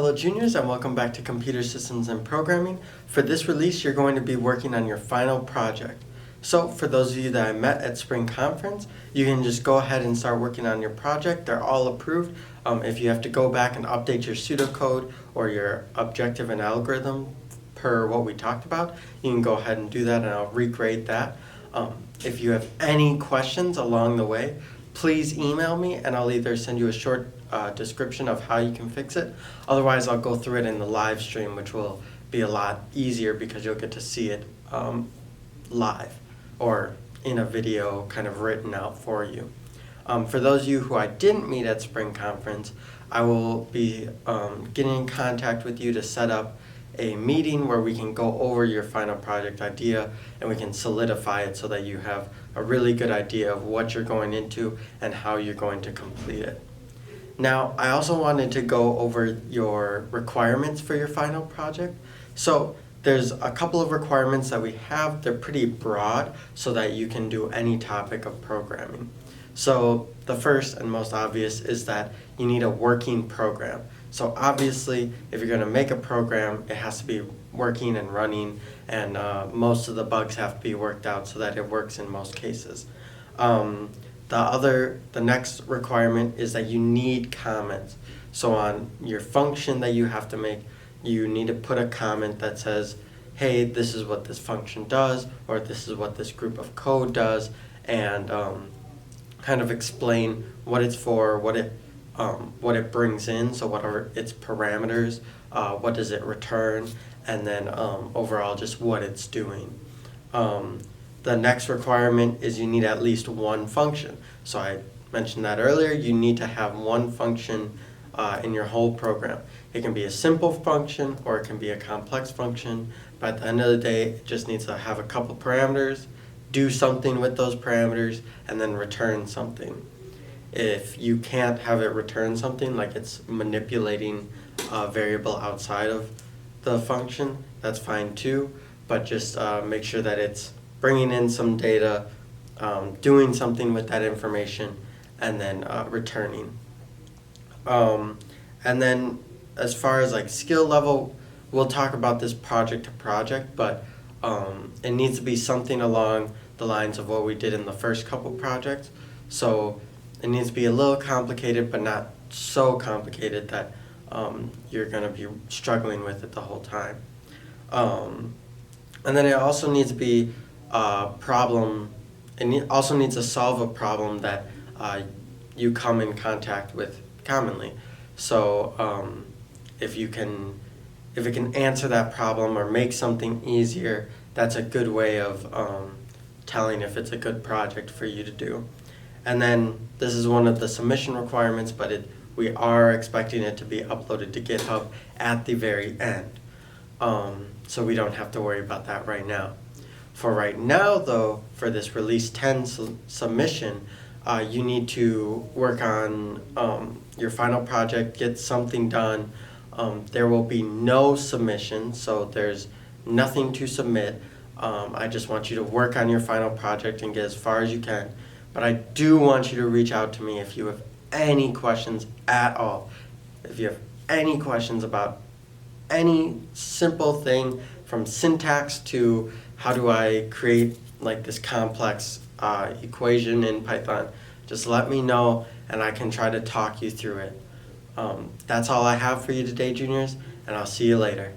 Hello juniors, and welcome back to Computer Systems and Programming. For this release, you're going to be working on your final project. So for those of you that I met at Spring Conference, you can just go ahead and start working on your project. They're all approved. If you have to go back and update your pseudocode or your objective and algorithm per what we talked about, you can go ahead and do that, and I'll regrade that. If you have any questions along the way, please email me and I'll either send you a short description of how you can fix it. Otherwise, I'll go through it in the live stream, which will be a lot easier because you'll get to see it live or in a video kind of written out for you. For those of you who I didn't meet at Spring Conference, I will be getting in contact with you to set up a meeting where we can go over your final project idea and we can solidify it so that you have a really good idea of what you're going into and how you're going to complete it. Now, I also wanted to go over your requirements for your final project. So there's a couple of requirements that we have. They're pretty broad so that you can do any topic of programming. So the first and most obvious is that you need a working program. So obviously, if you're going to make a program, it has to be working and running, and most of the bugs have to be worked out so that it works in most cases. The next requirement is that you need comments. So on your function that you have to make, you need to put a comment that says, hey, this is what this function does, or this is what this group of code does, and kind of explain what it's for, what it brings in, so what are its parameters, what does it return, and then overall just what it's doing. The next requirement is you need at least one function. So I mentioned that earlier. You need to have one function in your whole program. It can be a simple function or it can be a complex function, but at the end of the day, it just needs to have a couple parameters, do something with those parameters, and then return something. If you can't have it return something, like it's manipulating a variable outside of the function, that's fine too, but just make sure that it's bringing in some data, doing something with that information, and then returning. And then as far as like skill level, we'll talk about this project to project, but it needs to be something along the lines of what we did in the first couple projects. So it needs to be a little complicated, but not so complicated that you're going to be struggling with it the whole time. And then it also needs to be a problem. It also needs to solve a problem that you come in contact with commonly. So if it can answer that problem or make something easier, that's a good way of telling if it's a good project for you to do. And then this is one of the submission requirements, but we are expecting it to be uploaded to GitHub at the very end. So we don't have to worry about that right now. For right now, though, for this Release 10 submission, you need to work on your final project, get something done. There will be no submission, so there's nothing to submit. I just want you to work on your final project and get as far as you can. But I do want you to reach out to me if you have any questions at all. If you have any questions about any simple thing from syntax to how do I create like this complex equation in Python, just let me know and I can try to talk you through it. That's all I have for you today, juniors, and I'll see you later.